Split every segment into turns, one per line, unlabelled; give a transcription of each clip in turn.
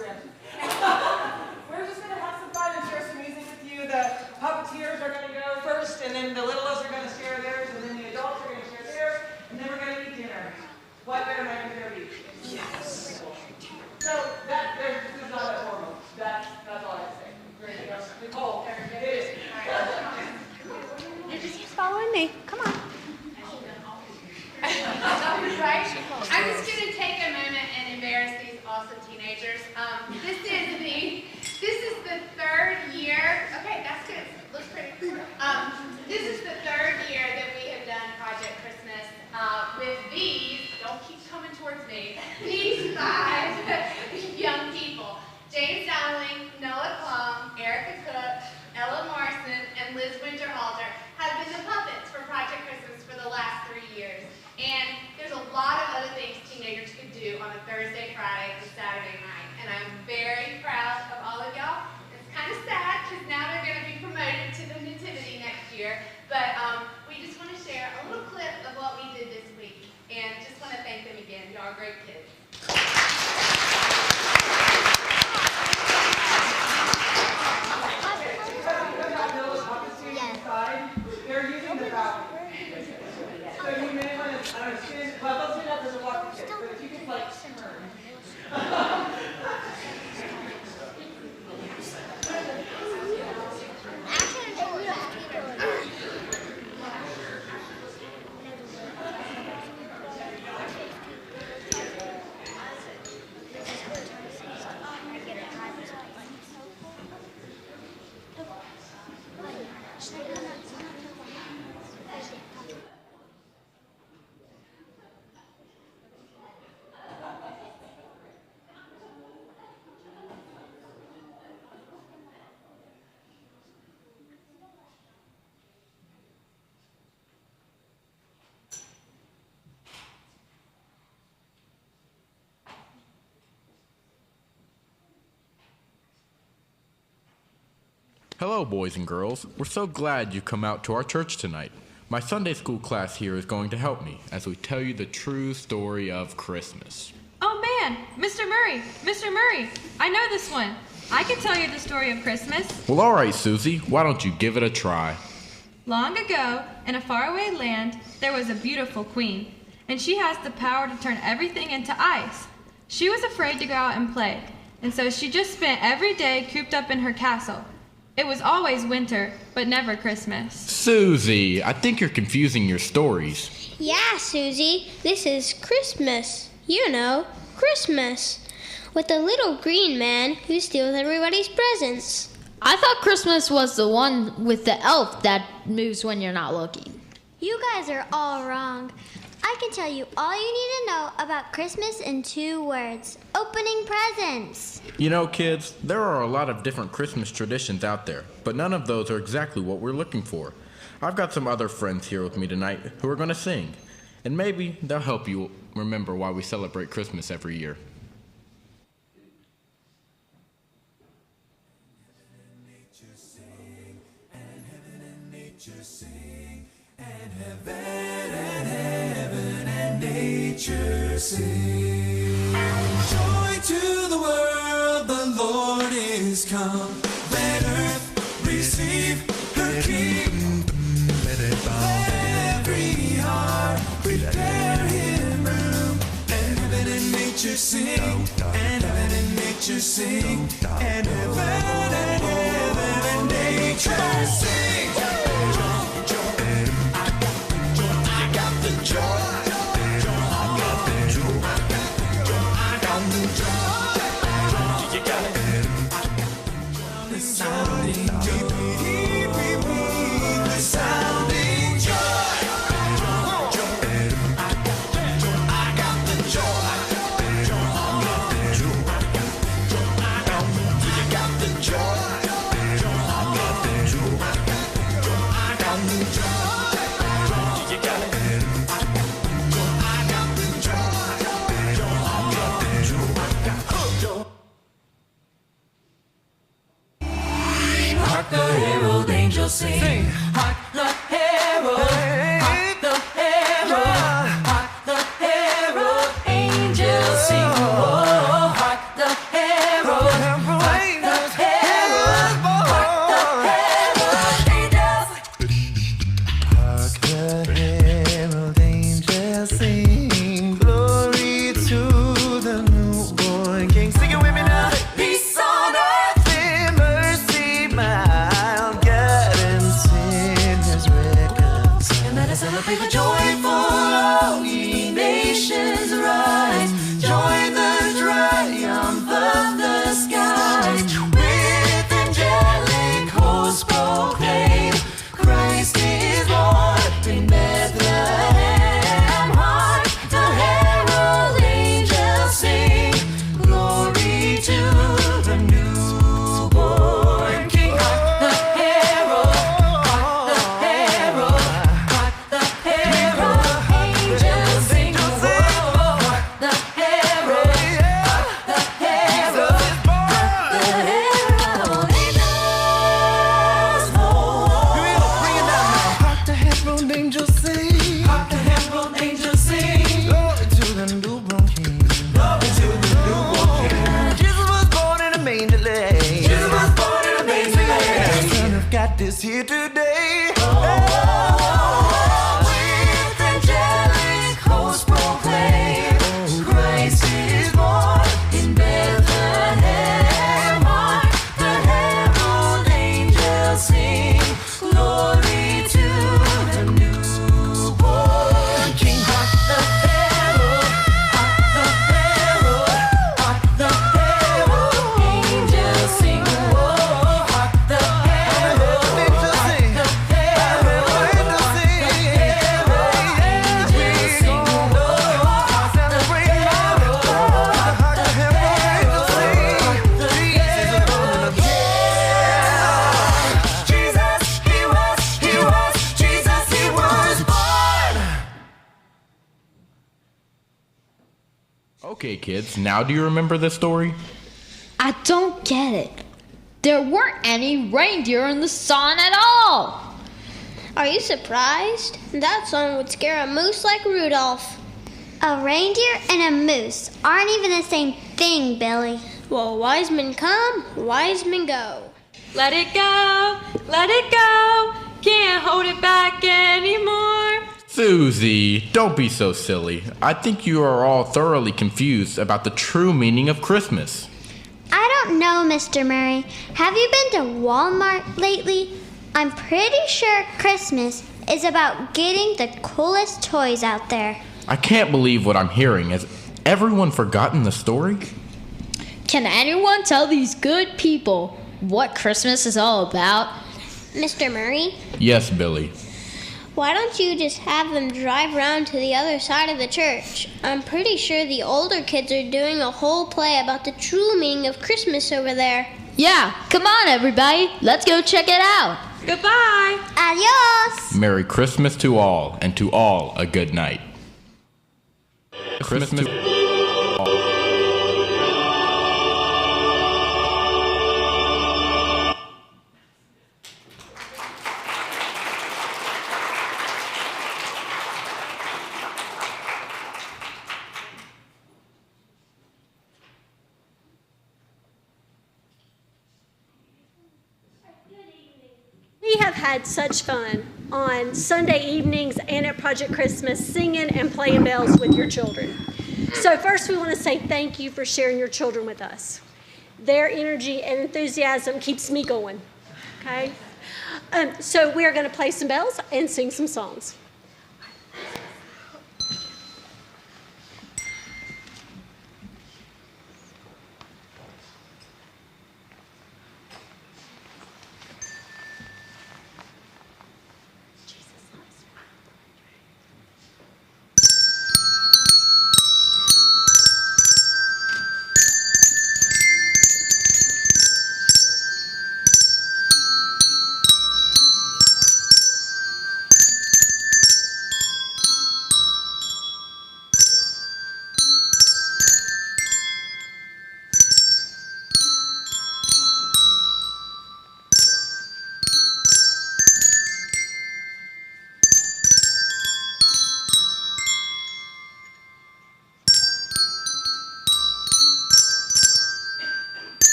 preemption. We're just going to have some fun and share some music with you. The puppeteers are going to go first, and then the littlest are going to share theirs, and then the adults are going to share theirs, and then we're going to eat dinner. What better night could there be? Yes. So this is not that formal. That's all I have to say. Great. Nicole, it is.
You're just following me. Come on.
Right? I'm just going to take a moment and embarrass these awesome teenagers. This is the third year. Okay, that's good. Looks pretty. This is the third year that we have done Project Christmas with these. Don't keep coming towards me. These 5 young people: James Dowling, Noah Plum, Erica Cook, Ella Morrison, and Liz Winterhalter have been the puppets for Project Christmas for the last 3 years. And there's a lot of other things teenagers could do on a Thursday, Friday, and Saturday night. And I'm very proud of all of y'all. It's kind of sad because now they're going to be promoted to the Nativity next year. But we just want to share a little clip of what we did this week. And just want to thank them again. Y'all are great kids.
They're using the balcony. So you may want to spin, well, they'll spin up as a walking stick, but if you could like turn.
Hello, boys and girls. We're so glad you come out to our church tonight. My Sunday school class here is going to help me as we tell you the true story of Christmas.
Oh man, Mr. Murray, I know this one. I can tell you the story of Christmas.
Well, all right, Susie, why don't you give it a try?
Long ago, in a faraway land, there was a beautiful queen, and she has the power to turn everything into ice. She was afraid to go out and play, and so she just spent every day cooped up in her castle. It was always winter, but never Christmas.
Susie, I think you're confusing your stories.
Yeah, Susie, this is Christmas. You know, Christmas. With the little green man who steals everybody's presents.
I thought Christmas was the one with the elf that moves when you're not looking.
You guys are all wrong. I can tell you all you need to know about Christmas in 2 words. Opening presents.
You know, kids, there are a lot of different Christmas traditions out there, but none of those are exactly what we're looking for. I've got some other friends here with me tonight who are going to sing, and maybe they'll help you remember why we celebrate Christmas every year.
Sing. Joy to the world, the Lord is come. Let earth receive her King. Let every heart prepare him room. And heaven and nature sing. And heaven and nature sing. And heaven and nature sing. I got the joy. Sing. Hark the herald, hark the herald, hark the herald angels sing. Oh, hark the herald.
Okay, kids, now do you remember this story?
I don't get it. There weren't any reindeer in the song at all.
Are you surprised? That song would scare a moose like Rudolph.
A reindeer and a moose aren't even the same thing, Billy.
Well, wise men come, wise men go.
Let it go, can't hold it back anymore.
Susie, don't be so silly. I think you are all thoroughly confused about the true meaning of Christmas.
I don't know, Mr. Murray. Have you been to Walmart lately? I'm pretty sure Christmas is about getting the coolest toys out there.
I can't believe what I'm hearing. Has everyone forgotten the story?
Can anyone tell these good people what Christmas is all about?
Mr. Murray,
Yes, Billy.
why don't you just have them drive around to the other side of the church? I'm pretty sure the older kids are doing a whole play about the true meaning of Christmas over there.
Yeah, come on everybody. Let's go check it out.
Goodbye.
Adios!
Merry Christmas to all, and to all a good night. Christmas to all.
We have had such fun on Sunday evenings and at Project Christmas singing and playing bells with your children. So first we want to say thank you for sharing your children with us. Their energy and enthusiasm keeps me going, okay? So we are going to play some bells and sing some songs.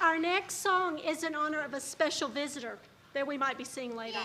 Our next song is in honor of a special visitor that we might be seeing later.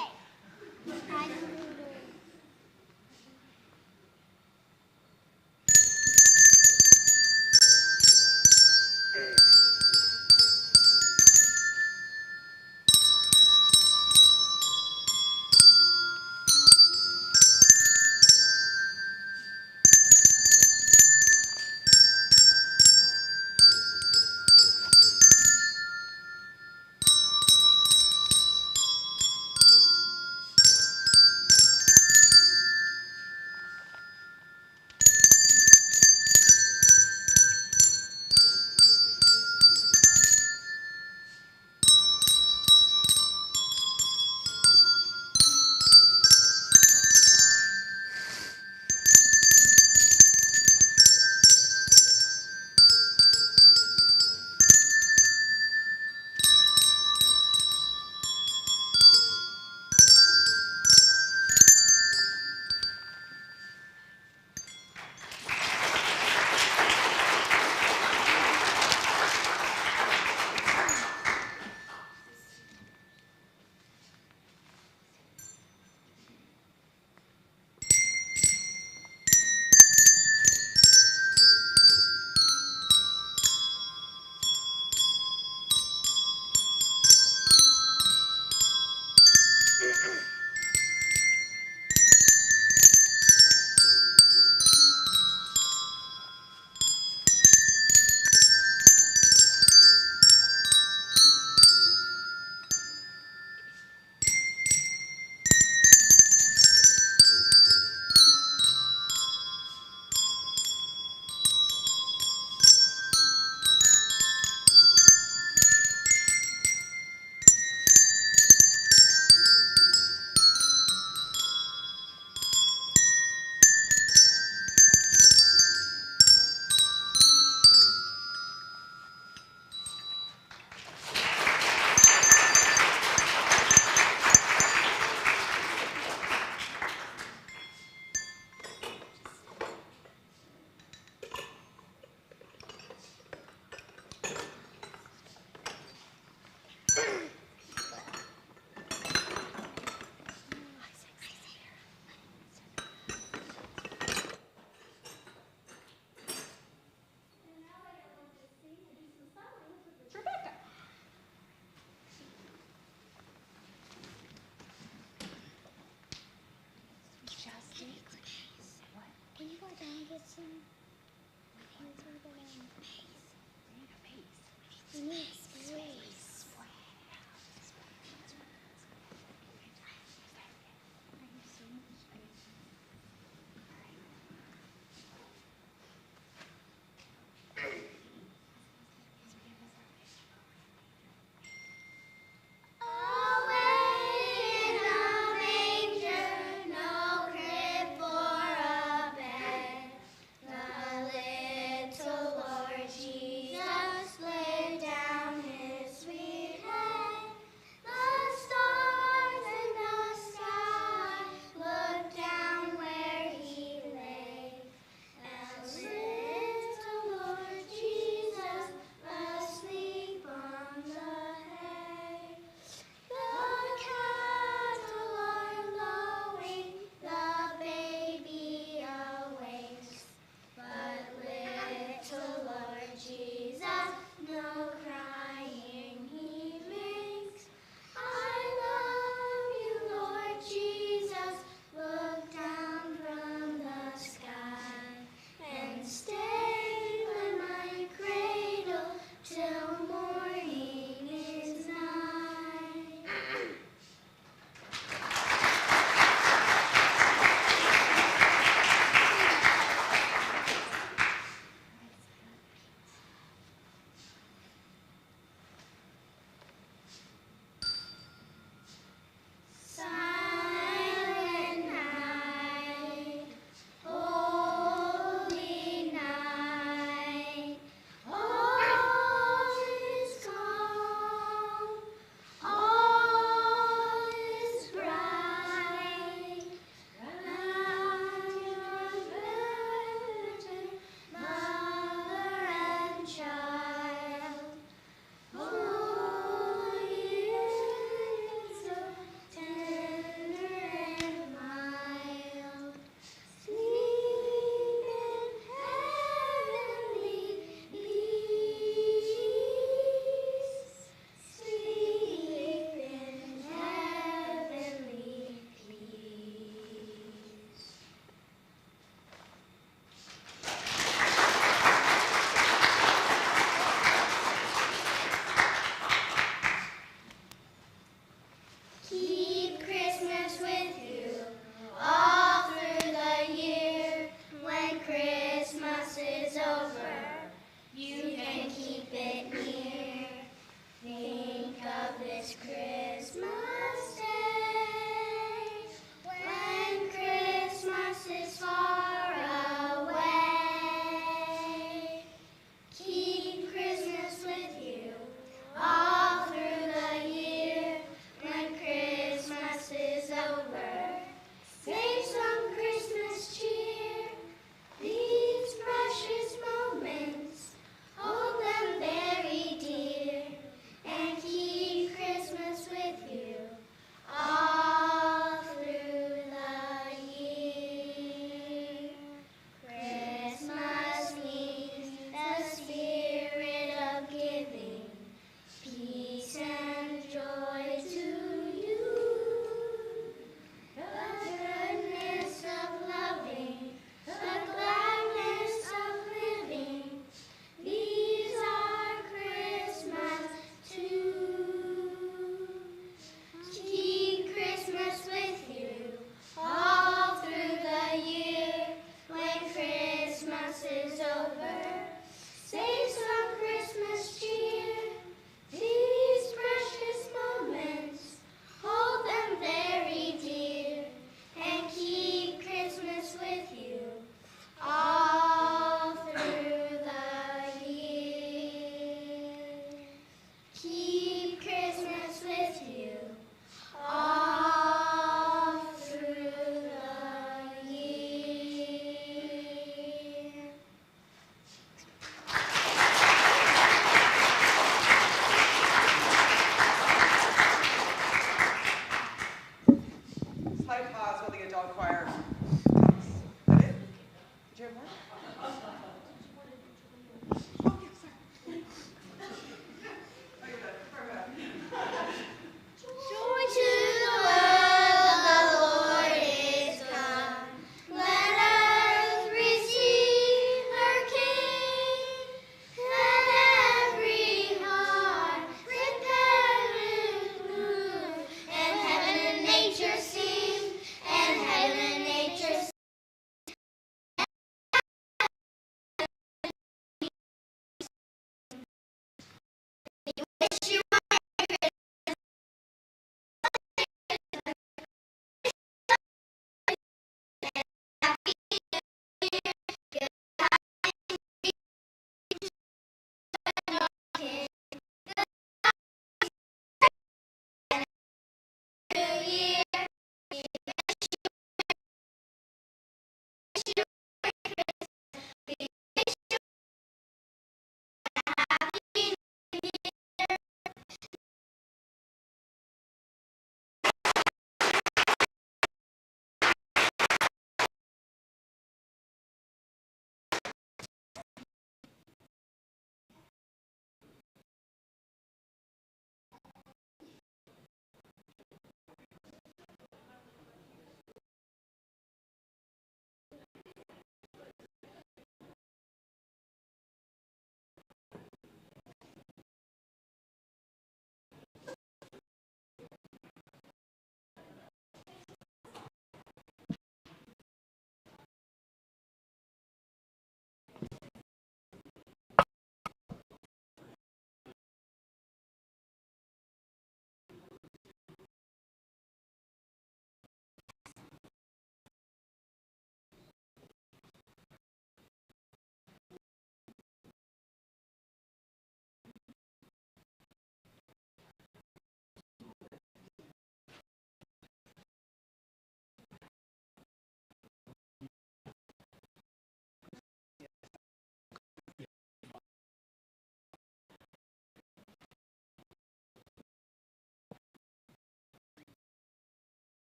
Receive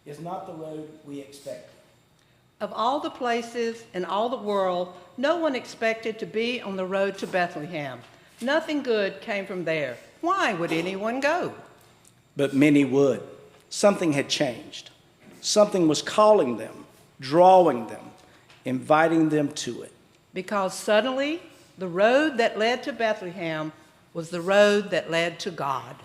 is not the road we expected.
Of all the places in all the world, no one expected to be on the road to Bethlehem. Nothing good came from there. Why would anyone go?
But many would. Something had changed. Something was calling them, drawing them, inviting them to it.
Because suddenly, the road that led to Bethlehem was the road that led to God.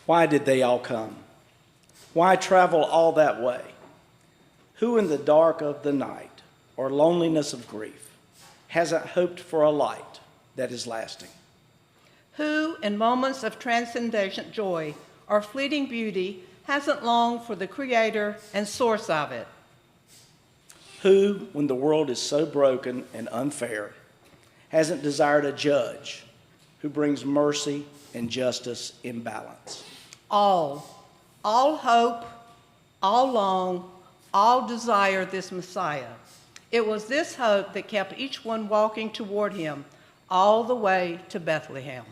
Why did they all come? Why travel all that way? Who in the dark of the night or loneliness of grief hasn't hoped for a light that is lasting?
Who, in moments of transcendent joy or fleeting beauty, hasn't longed for the creator and source of it?
Who, when the world is so broken and unfair, hasn't desired a judge who brings mercy and justice in balance?
All hope, all long, all desire this Messiah. It was this hope that kept each one walking toward him all the way to Bethlehem.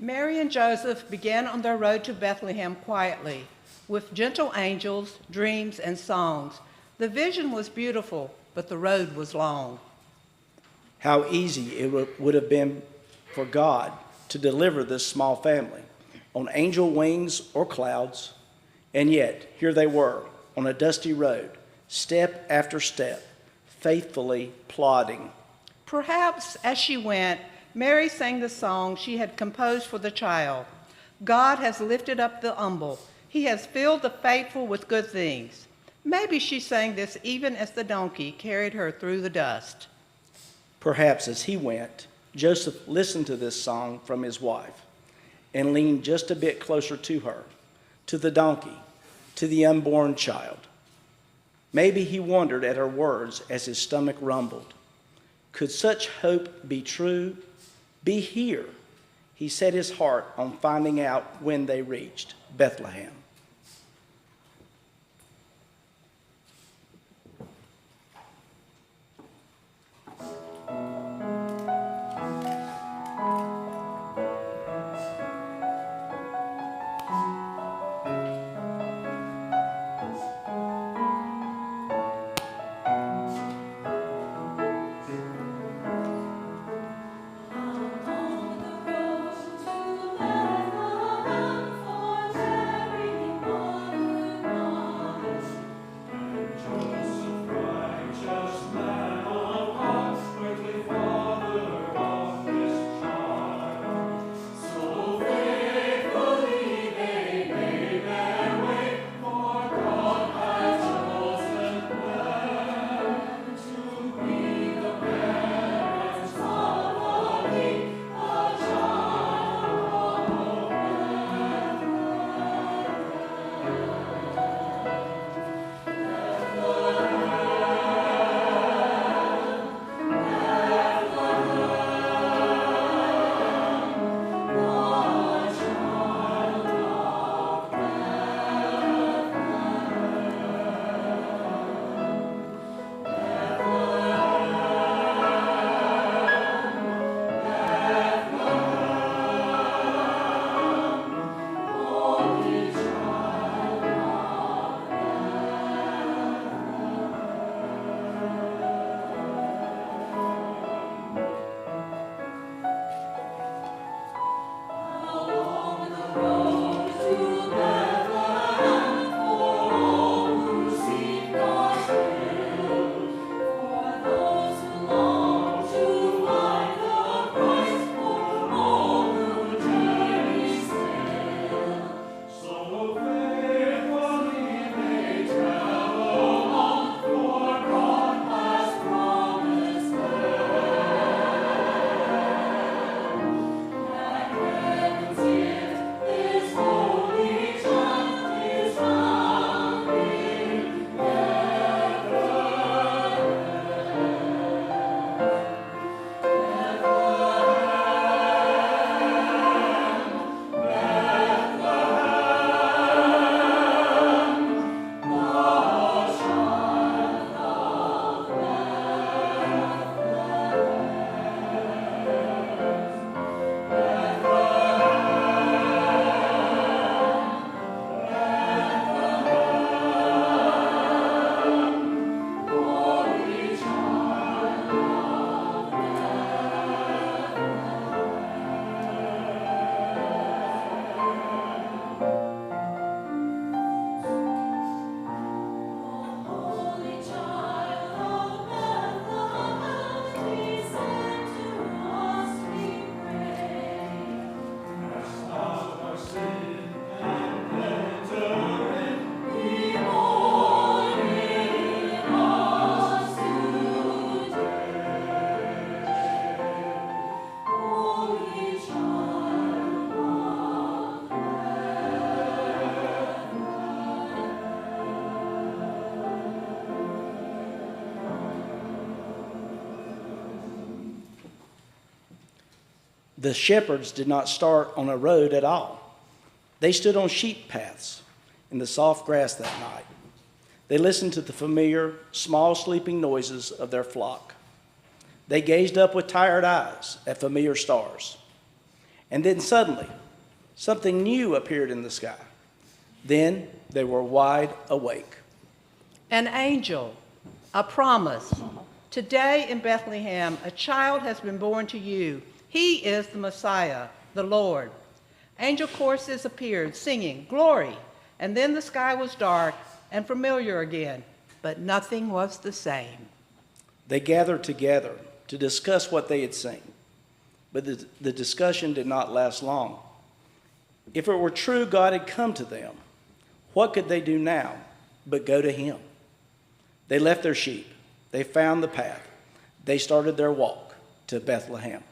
Mary and Joseph began on their road to Bethlehem quietly, with gentle angels, dreams, and songs. The vision was beautiful, but the road was long.
How easy it would have been for God to deliver this small family on angel wings or clouds, and yet here they were on a dusty road, step after step, faithfully plodding.
Perhaps as she went, Mary sang the song she had composed for the child. God has lifted up the humble. He has filled the faithful with good things. Maybe she sang this even as the donkey carried her through the dust.
Perhaps as he went, Joseph listened to this song from his wife and leaned just a bit closer to her, to the donkey, to the unborn child. Maybe he wondered at her words as his stomach rumbled. Could such hope be true? Be here. He set his heart on finding out when they reached Bethlehem. The shepherds did not start on a road at all. They stood on sheep paths in the soft grass that night. They listened to the familiar, small sleeping noises of their flock. They gazed up with tired eyes at familiar stars. And then suddenly, something new appeared in the sky. Then they were wide awake.
An angel, a promise. Today in Bethlehem, a child has been born to you. He is the Messiah, the Lord. Angel choruses appeared, singing, "Glory!" And then the sky was dark and familiar again, but nothing was the same.
They gathered together to discuss what they had seen, but the discussion did not last long. If it were true God had come to them, what could they do now but go to him? They left their sheep. They found the path. They started their walk to Bethlehem.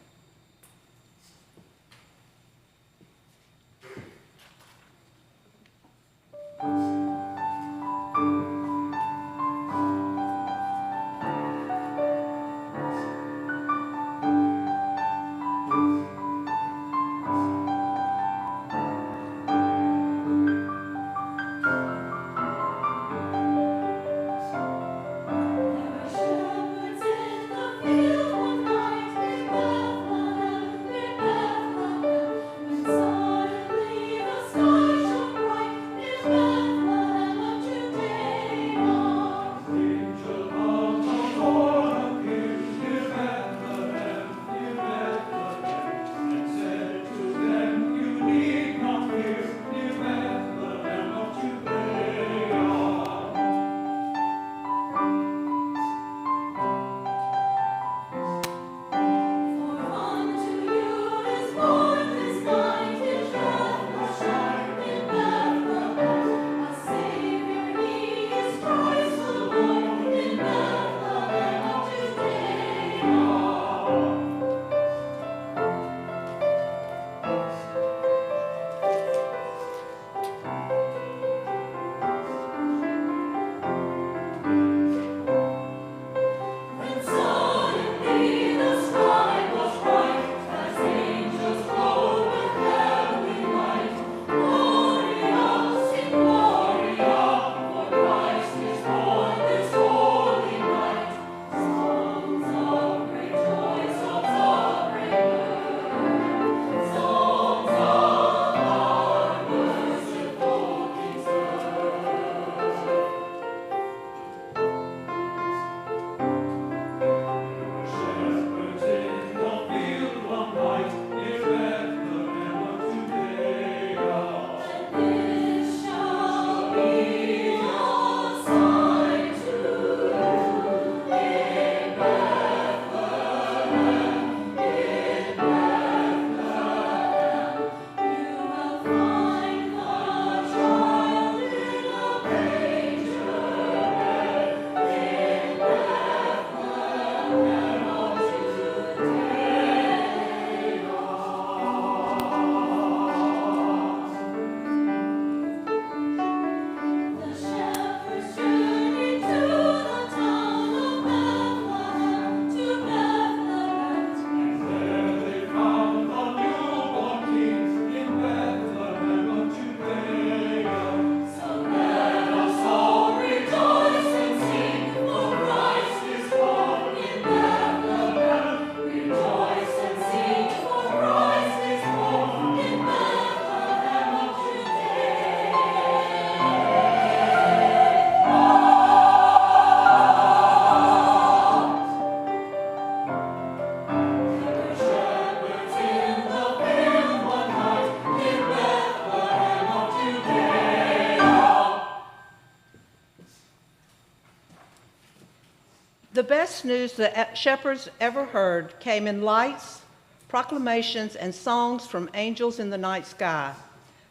The best news the shepherds ever heard came in lights, proclamations, and songs from angels in the night sky.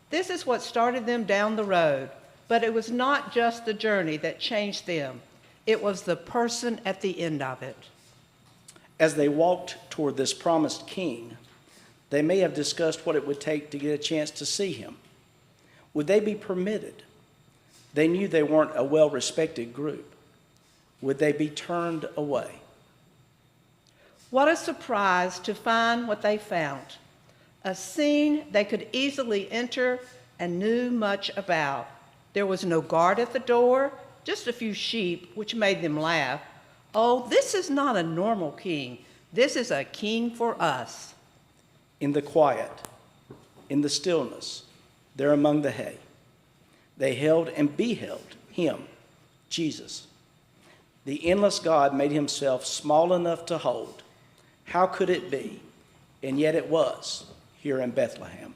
This is what started them down the road, but it was not just the journey that changed them. It was the person at the end of it.
As they walked toward this promised king, they may have discussed what it would take to get a chance to see him. Would they be permitted? They knew they weren't a well-respected group. Would they be turned away?
What a surprise to find what they found. A scene they could easily enter and knew much about. There was no guard at the door, just a few sheep, which made them laugh. Oh, this is not a normal king. This is a king for us.
In the quiet, in the stillness, there among the hay. They held and beheld him, Jesus. The endless God made himself small enough to hold. How could it be? And yet it was here in Bethlehem.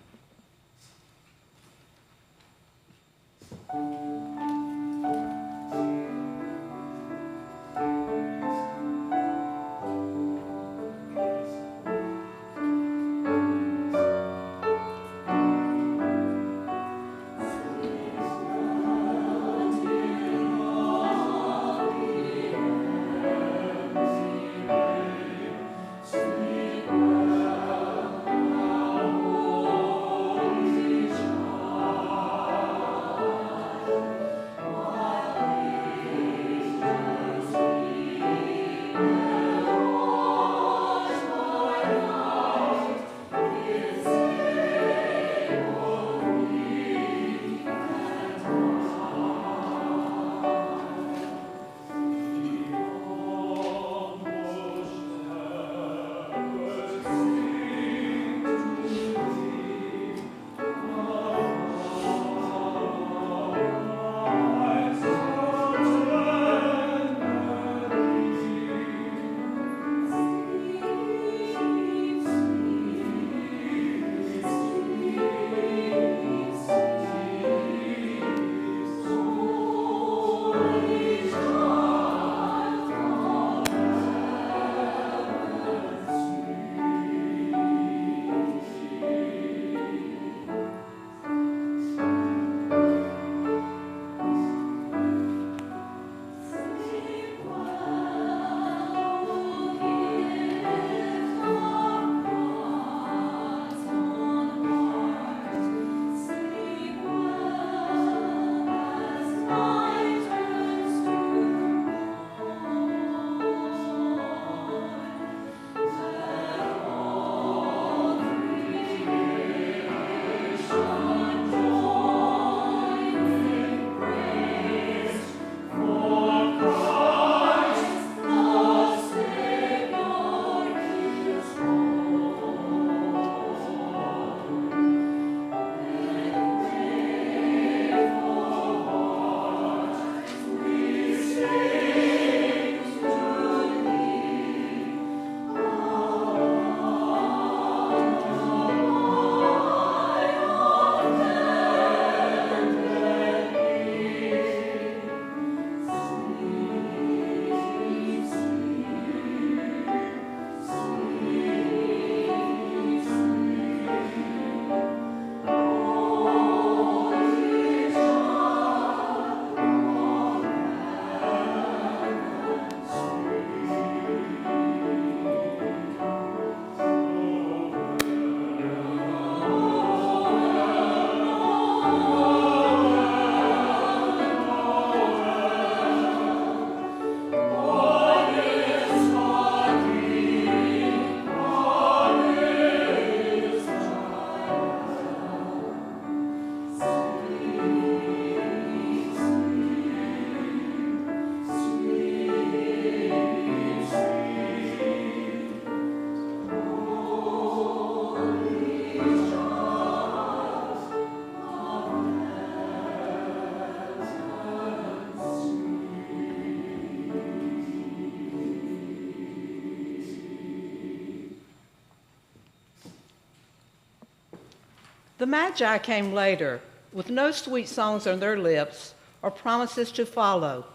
The Magi came later, with no sweet songs on their lips or promises to follow.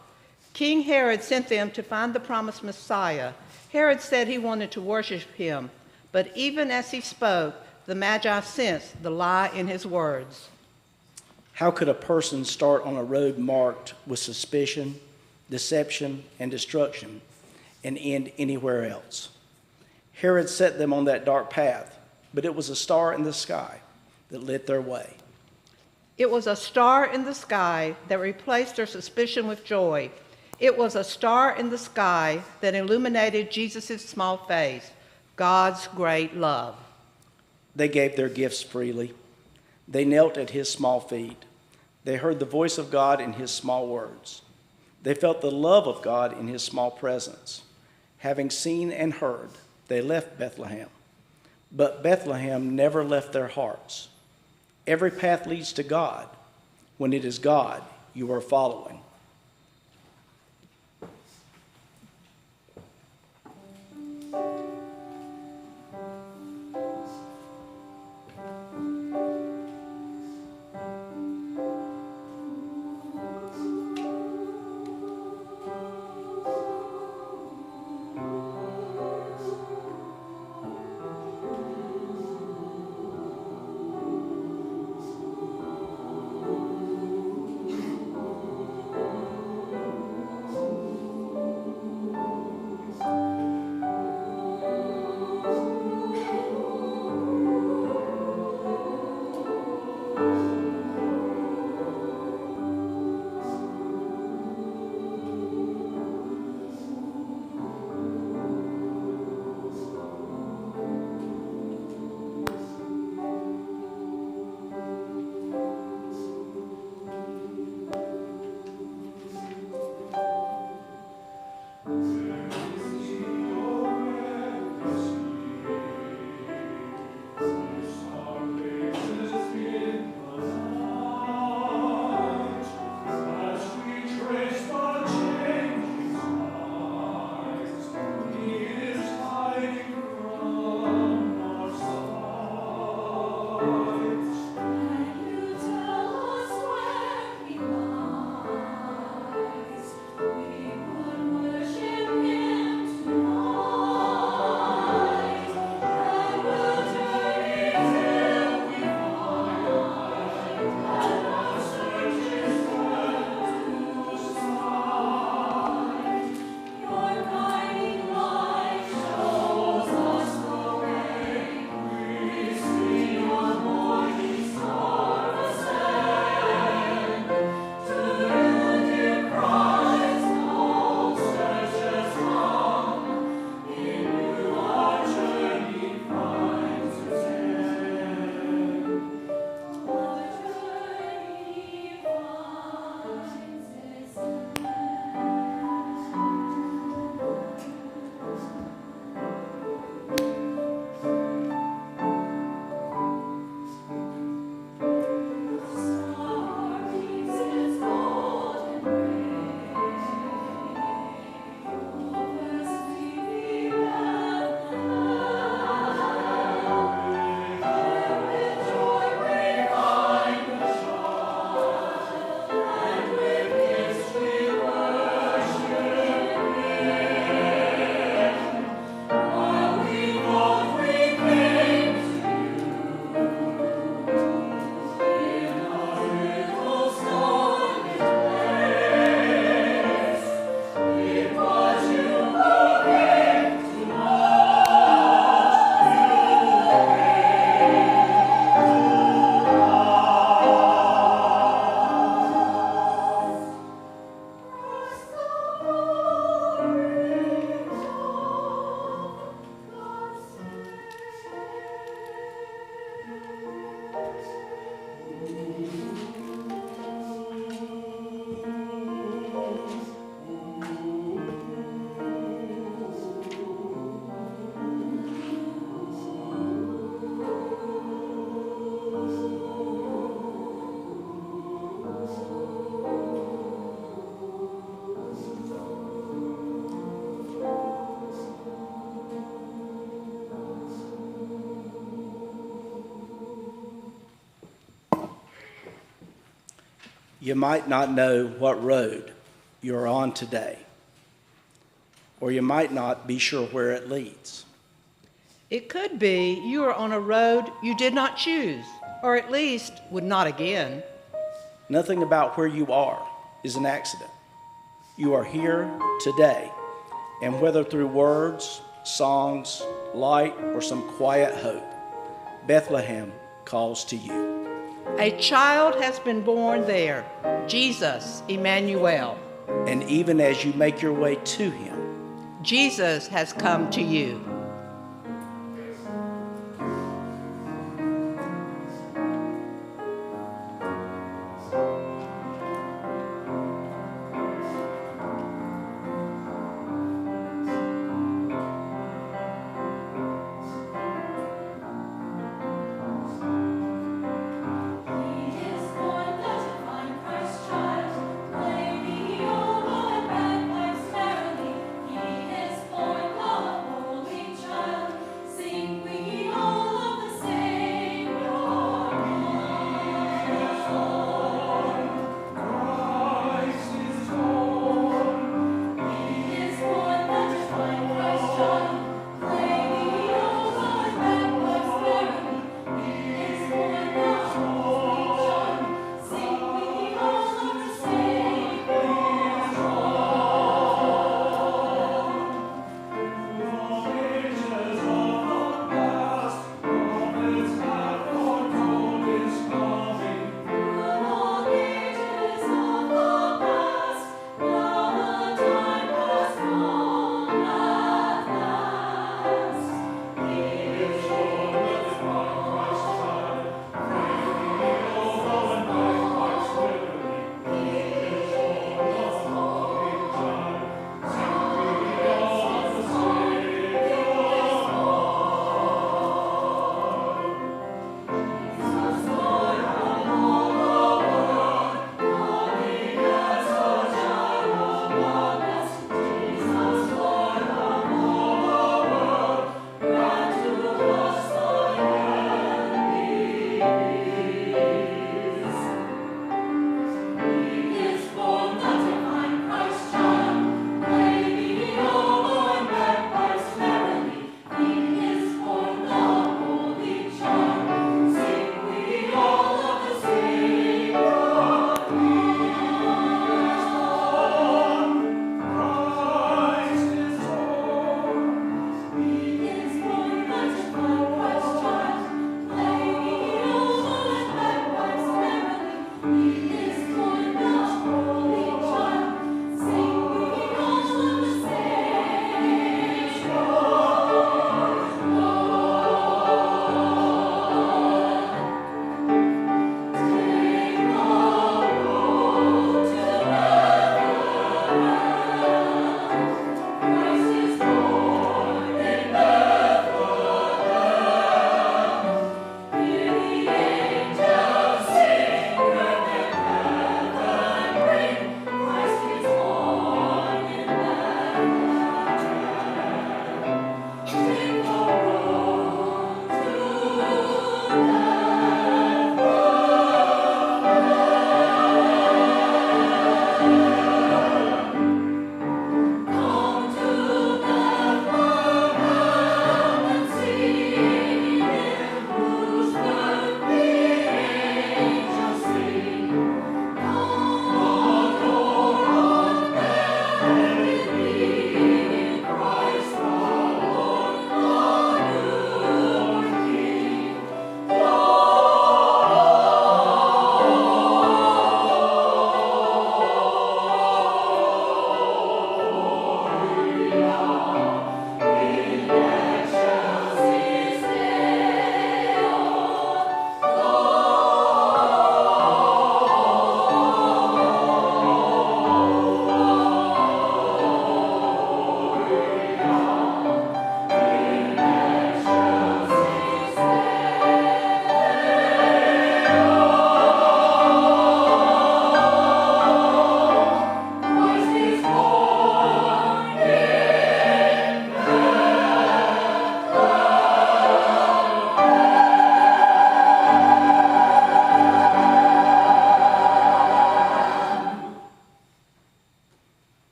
King Herod sent them to find the promised Messiah. Herod said he wanted to worship him, but even as he spoke, the Magi sensed the lie in his words.
How could a person start on a road marked with suspicion, deception, and destruction and end anywhere else? Herod set them on that dark path, but it was a star in the sky that lit their way.
It was a star in the sky that replaced their suspicion with joy. It was a star in the sky that illuminated Jesus' small face, God's great love.
They gave their gifts freely. They knelt at his small feet. They heard the voice of God in his small words. They felt the love of God in his small presence. Having seen and heard, they left Bethlehem. But Bethlehem never left their hearts. Every path leads to God when it is God you are following. You might not know what road you're on today, or you might not be sure where it leads.
It could be you are on a road you did not choose, or at least would not again.
Nothing about where you are is an accident. You are here today, and whether through words, songs, light, or some quiet hope, Bethlehem calls to you.
A child has been born there, Jesus, Emmanuel.
And even as you make your way to him,
Jesus has come to you.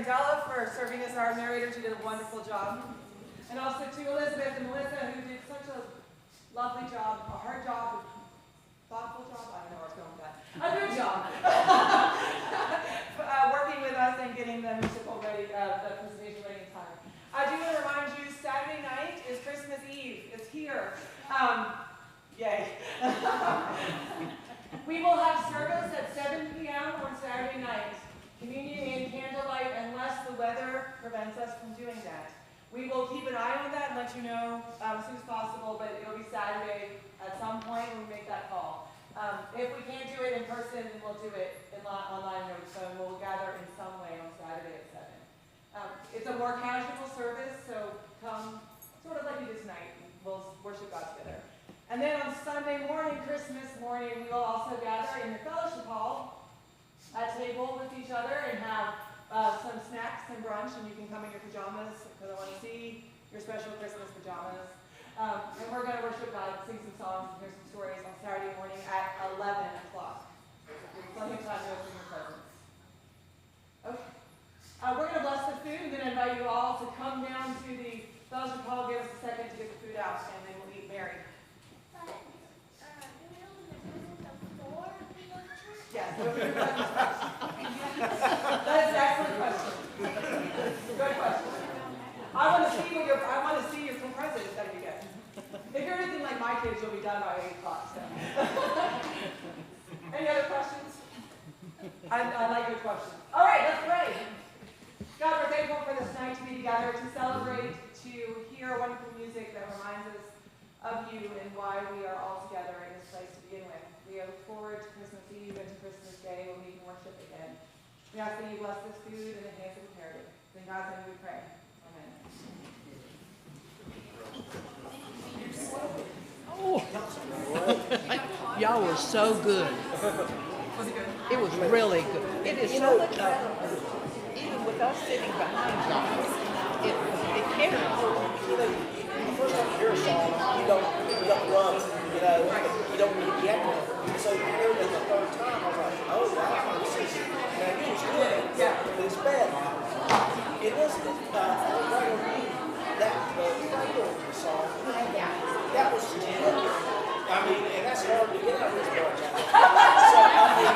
Mandela for serving as our narrator. She did a wonderful job. And also to Elizabeth and Melissa, who did such a lovely job, a hard job, thoughtful job, I don't know where it's going with that. A good job. Working with us and getting the musical ready, the presentation ready in time. I do want to remind you, Saturday night is Christmas Eve. It's here. Yay. We will have service at 7 p.m. on Saturday night. Communion and candlelight, unless the weather prevents us from doing that. We will keep an eye on that and let you know as soon as possible, but it'll be Saturday at some point when we make that call. If we can't do it in person, then we'll do it online over the phone. We'll gather in some way on Saturday at 7. It's a more casual service, so come sort of like you did tonight. We'll worship God together. And then on Sunday morning, Christmas morning, we will also gather in the fellowship hall at table with each other and have some snacks and brunch, and you can come in your pajamas because I want to see your special Christmas pajamas. And we're going to worship God, sing some songs, and hear some stories on Saturday morning at 11 o'clock. Plenty of time to open your presents. Okay. We're going to bless the food and then invite you all to come down to the fellowship hall, give us a second to get the food out, and then we'll eat Mary. Yes, open your presents first. That is an excellent question. Good question. I want to see your presents that you get. If you're anything like my kids, you'll be done by 8 o'clock. So. Any other questions? I like your questions. All right, let's pray. God, we're thankful for this night to be together, to celebrate, to hear wonderful music that reminds us of you and why we are all together in this place to begin with. We look forward to Christmas Eve and to Christmas Day when we can worship again. We ask that you bless this food and the hands that prepared it. In God's name we pray. Amen.
Oh, y'all were so good.
Was it good?
It was really good. It is so even with us sitting behind God, it carries.
The first time you hear a song, you don't run, you don't react. So you hear it the third time, I was like, oh wow, this is good. Yeah. But it's bad. It wasn't that the title of the song, that was tender. I mean, and that's hard to get out of this project. So I mean,